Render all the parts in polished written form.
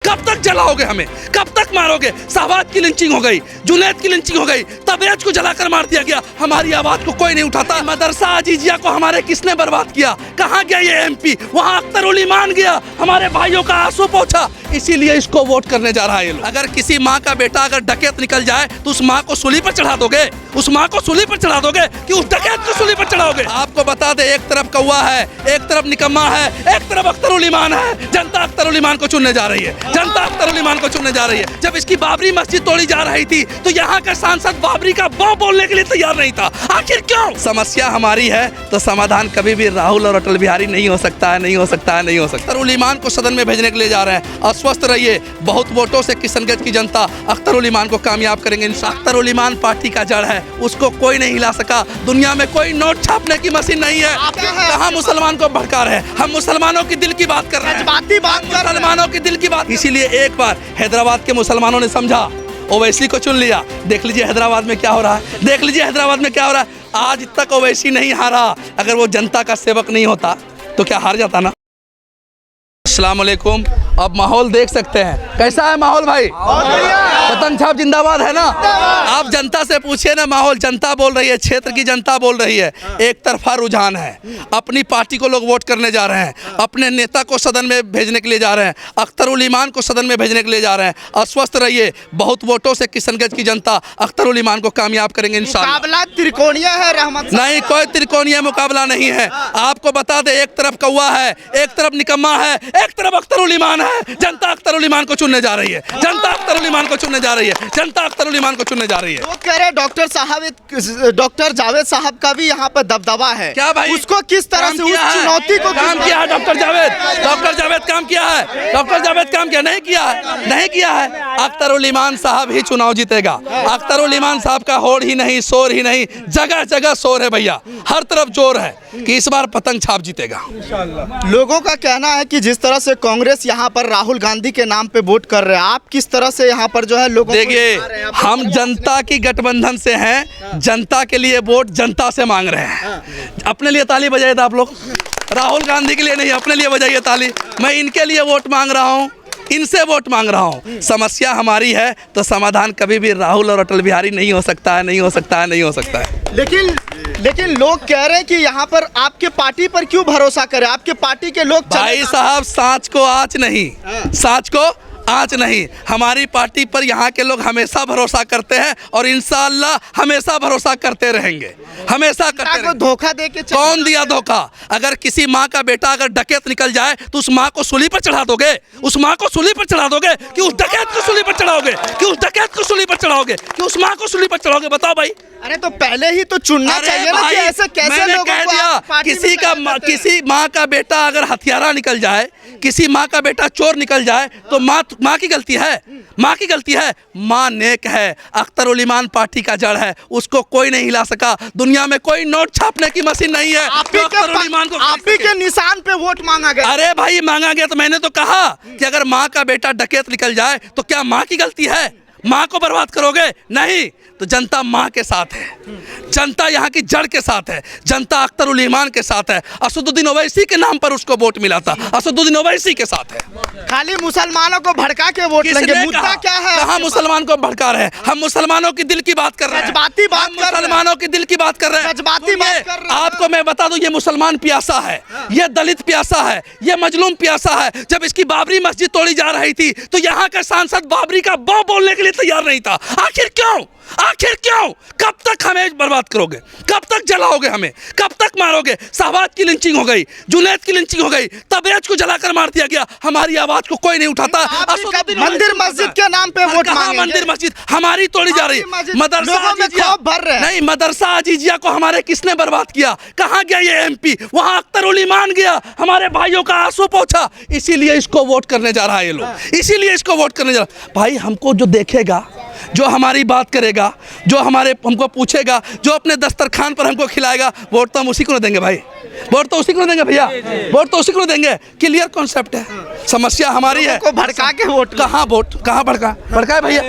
कब तक जलाओगे हमें, कब तक मारोगे? शहबाज की लिंचिंग हो गई, जुनैद की लिंचिंग हो गई, तबरेज को जलाकर मार दिया गया, हमारी आवाज को कोई नहीं उठाता। मदरसा अजीजिया को हमारे किसने बर्बाद किया? कहाँ गया ये एमपी? वहाँ अख्तर उल ईमान गया, हमारे भाइयों का आंसू पहुंचा, इसीलिए इसको वोट करने जा रहा है ये लोग। अगर किसी माँ का बेटा अगर डकैत निकल जाए तो उस माँ को सूली पर चढ़ा दोगे? उस माँ को सूली पर चढ़ा दोगे कि उस डकैत को सूली पर चढ़ाओगे? आपको बता दे, एक तरफ कौवा है, एक तरफ निकम्मा है, एक तरफ अख्तर उल ईमान है। जनता अख्तर उल ईमान को चुनने जा रही है, जनता अख्तर उल ईमान को चुनने जा रही है। जब इसकी बाबरी मस्जिद तोड़ी जा रही थी तो यहाँ का सांसद बाबरी का बो बोलने के लिए तैयार नहीं था। आखिर क्यों? समस्या हमारी है तो समाधान कभी भी राहुल और अटल बिहारी नहीं हो सकता है, नहीं हो सकता है, नहीं हो सकता। अख्तर उल ईमान को सदन में भेजने के लिए जा रहे हैं। अस्वस्थ रहिए, बहुत वोटों से किशनगंज की जनता अख्तर उल ईमान को कामयाब करेंगे। अख्तर उल ईमान पार्टी का जड़ है, उसको कोई नहीं हिला सका। दुनिया में कोई नोट छापने की मशीन नहीं है। कहाँ मुसलमान को भड़का रहे हैं? हम मुसलमानों की दिल की बात कर रहे हैं, मुसलमानों की दिल की बात। इसीलिए एक बार हैदराबाद के मुसलमानों ने समझा, ओवैसी को चुन लिया। देख लीजिए हैदराबाद में क्या हो रहा है, देख लीजिए हैदराबाद में क्या हो रहा है। आज तक ओवैसी नहीं हारा। अगर वो जनता का सेवक नहीं होता तो क्या हार जाता ना? अस्सलाम वालेकुम। अब माहौल देख सकते हैं, कैसा है माहौल भाई? पतंग छाप जिंदाबाद है ना? आप जनता से पूछिए ना, माहौल जनता बोल रही है, क्षेत्र की जनता बोल रही है। एक तरफा रुझान है, अपनी पार्टी को लोग वोट करने जा रहे हैं, अपने नेता को सदन में भेजने के लिए जा रहे हैं, अख्तर उल ईमान को सदन में भेजने के लिए जा रहे हैं। अस्वस्थ रहिए, बहुत वोटों से किशनगंज की जनता अख्तर उल ईमान को कामयाब करेंगे इंशाअल्लाह। मुकाबला त्रिकोणीय है रहमत नहीं, कोई त्रिकोणीय मुकाबला नहीं है। आपको बता दे, एक तरफ कौवा है, एक तरफ निकम्मा है, एक तरफ अख्तर उल ईमान है। जनता अख्तर उल ईमान को चुनने जा रही है, जनता अख्तर उल ईमान को चुनने जा रही है, जनता अख्तर उल ईमान को चुनने जा रही है। वो कह रहे डॉक्टर जावेद साहब का भी यहाँ पर दबदबा है। क्या भाई? उसको किस तरह से, उस चुनौती को काम किया है डॉक्टर जावेद काम किया है, डॉक्टर जावेद काम किया नहीं किया है, नहीं किया है। अख्तर उल ईमान साहब ही चुनाव जीतेगा। अख्तर उल ईमान साहब का होड़ ही नहीं, शोर ही नहीं, जगह जगह शोर है भैया, हर तरफ जोर है कि इस बार पतंग छाप जीतेगा। लोगों का कहना है कि जिस तरह से कांग्रेस यहाँ पर राहुल गांधी के नाम पे वोट कर रहे हैं, आप किस तरह से यहाँ पर जो है लोगों देखिए, हम जनता की गठबंधन से हैं, जनता के लिए वोट जनता से मांग रहे हैं। अपने लिए ताली बजाइए आप लोग, राहुल गांधी के लिए नहीं, अपने लिए बजाइए ताली। मैं इनके लिए वोट मांग रहा हूँ, इनसे वोट मांग रहा हूँ। समस्या हमारी है तो समाधान कभी भी राहुल और अटल बिहारी नहीं हो सकता है, नहीं हो सकता है, नहीं हो सकता है। लेकिन लोग कह रहे हैं कि यहाँ पर आपके पार्टी पर क्यों भरोसा करें? आपके पार्टी के लोग भाई साहब, सांच को आँच नहीं, सांच को आँच नहीं। हमारी पार्टी पर यहाँ के लोग हमेशा भरोसा करते हैं और इंशाअल्लाह हमेशा भरोसा करते रहेंगे, हमेशा करते रहेंगे। धोखा दे के कौन दिया धोखा? अगर किसी माँ का बेटा अगर डकैत निकल जाए तो उस माँ को सूली पर चढ़ा दोगे? उस माँ को सूली पर चढ़ा दोगे कि उस डकैत को सूली पर चढ़ाओगे? कि उस डकैत को सूली पर चढ़ाओगे कि उस माँ को सूली पर चढ़ाओगे? बताओ भाई। अरे तो पहले ही तो चुनना चाहिए ना कि ऐसे कैसे मैंने लोगों कह को दिया, किसी माँ का बेटा अगर हथियारा निकल जाए, किसी माँ का बेटा चोर निकल जाए तो माँ की गलती है, माँ की गलती है। माँ नेक है, अख्तर उल ईमान पार्टी का जड़ है, उसको कोई नहीं हिला सका। दुनिया में कोई नोट छापने की मशीन नहीं है। आप ही के निशान पे वोट मांगा गया। अरे भाई, मांगा गया तो मैंने तो कहा कि अगर माँ का बेटा डकैत निकल जाए तो क्या माँ की गलती है? माँ को बर्बाद करोगे? नहीं, तो जनता माँ के साथ है, जनता यहाँ की जड़ के साथ है, जनता अख्तर उल ईमान के साथ है। असदुद्दीन ओवैसी के नाम पर उसको वोट मिला था, असदुद्दीन ओवैसी के साथ है। खाली मुसलमानों को भड़का के वोट लेंगे, मुद्दा क्या है? कहाँ मुसलमान को भड़का रहे हैं? हम मुसलमानों की दिल की बात कर रहे हैं, जज्बाती बात, मुसलमानों की दिल की बात कर रहे हैं, जज्बाती बात कर रहे हैं। आपको मैं बता दूं, ये मुसलमान प्यासा है, ये दलित प्यासा है, ये मजलूम प्यासा है। जब इसकी बाबरी मस्जिद तोड़ी जा रही थी तो यहाँ का सांसद बाबरी का बो बोलने के लिए तैयार नहीं था। आखिर क्यों? आखिर क्यों? कब तक हमें बर्बाद करोगे? कब तक जलाओगे हमें? कब तक मारोगे? शहबाज की लिंचिंग हो गई, जुनैद की लिंचिंग हो गई, तबरेज को जलाकर मार दिया गया, हमारी आवाज को कोई नहीं उठाता। मंदिर मस्जिद के नाम पे वोट मांगेंगे? मंदिर मस्जिद हमारी तोड़ी जा रही, मदरसा अजीजिया को हमारे किसने बर्बाद किया? कहाँ गया ये एमपी? वहाँ अख्तर उल ईमान गया, हमारे भाइयों का आंसू पहुंचा, इसीलिए इसको वोट करने जा रहा है ये लोग, इसीलिए इसको वोट करने जा रहा है। भाई, हमको जो देखेगा जो हमारी बात करेगा, जो हमारे हमको पूछेगा, जो अपने दस्तरखान पर हमको खिलाएगा, वोट तो हम उसी को न देंगे भाई। वोट तो उसी को देंगे भैया, वोट तो उसी को देंगे। क्लियर कॉन्सेप्ट है। समस्या हमारी है। को भड़का के वोट कहाँ भड़का है भैया?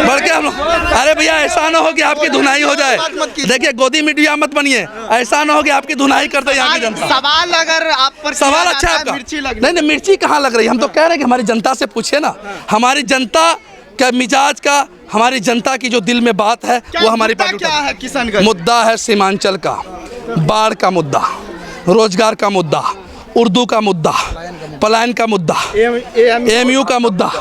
भड़के हम लोग। अरे भैया ऐसा ना हो कि आपकी धुनाई हो जाए। देखिए गोदी मीडिया मत बनिए, ऐसा ना हो कि आपकी धुनाई कर दे यहाँ की जनता। सवाल अगर आप पर सवाल अच्छा है आपका। नहीं मिर्ची कहाँ लग रही है? हम तो कह रहे हैं कि हमारी जनता से पूछिए ना। हमारी जनता का मिजाज का, हमारी जनता की जो दिल में बात है वो हमारी पार्टी क्या है? किशनगंज मुद्दा है, सीमांचल का, बाढ़ का मुद्दा, रोजगार का मुद्दा, उर्दू का मुद्दा, पलायन का मुद्दा, एएमयू का मुद्दा।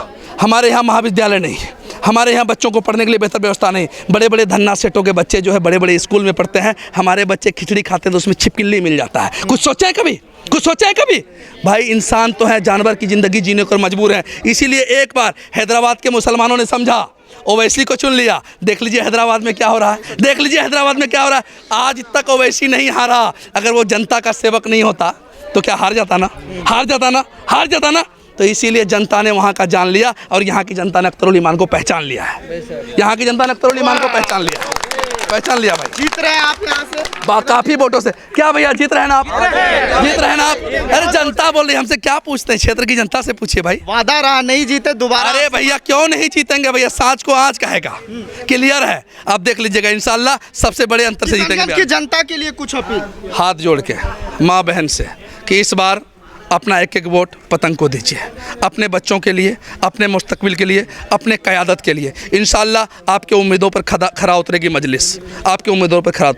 हमारे यहाँ महाविद्यालय नहीं, हमारे यहाँ बच्चों को पढ़ने के लिए बेहतर व्यवस्था नहीं। बड़े बड़े धन्ना सेठों के बच्चे जो है बड़े बड़े स्कूल में पढ़ते हैं, हमारे बच्चे खिचड़ी खाते हैं तो उसमें छिपकली मिल जाता है। कुछ सोचा है कभी? कुछ सोचा है कभी? भाई इंसान तो है, जानवर की ज़िंदगी जीने को मजबूर है। इसीलिए एक बार हैदराबाद के मुसलमानों ने समझा, ओवैसी को चुन लिया। देख लीजिए हैदराबाद में क्या हो रहा है, देख लीजिए हैदराबाद में क्या हो रहा है। आज तक ओवैसी नहीं हारा। अगर वो जनता का सेवक नहीं होता तो क्या हार जाता ना। तो इसीलिए जनता ने वहाँ का जान लिया और यहाँ की जनता ने अख्तरुल ईमान को पहचान लिया है। यहाँ की जनता ने अख्तरुल ईमान को पहचान लिया भाई। जीत रहे हैं आप यहाँ से काफी वोटों से। क्या भैया जीत रहे हैं ना आप? जीत रहे हैं ना आप? अरे जनता बोल रही है, हमसे क्या पूछते हैं? क्षेत्र की जनता से पूछिए भाई। वादा रहा नहीं जीते दोबारा। अरे भैया क्यों नहीं जीतेंगे भैया? सांच को आज कहेगा। क्लियर है, आप देख लीजिएगा इंशाल्लाह सबसे बड़े अंतर से जीतेंगे। की जनता के लिए कुछ अपील हाथ जोड़ के माँ बहन से कि इस बार अपना एक एक वोट पतंग को दीजिए, अपने बच्चों के लिए, अपने मुस्तकबिल के लिए, अपने क़यादत के लिए। इंशाल्लाह आपके उम्मीदों पर खरा उतरेगी मजलिस, आपके उम्मीदों पर खरा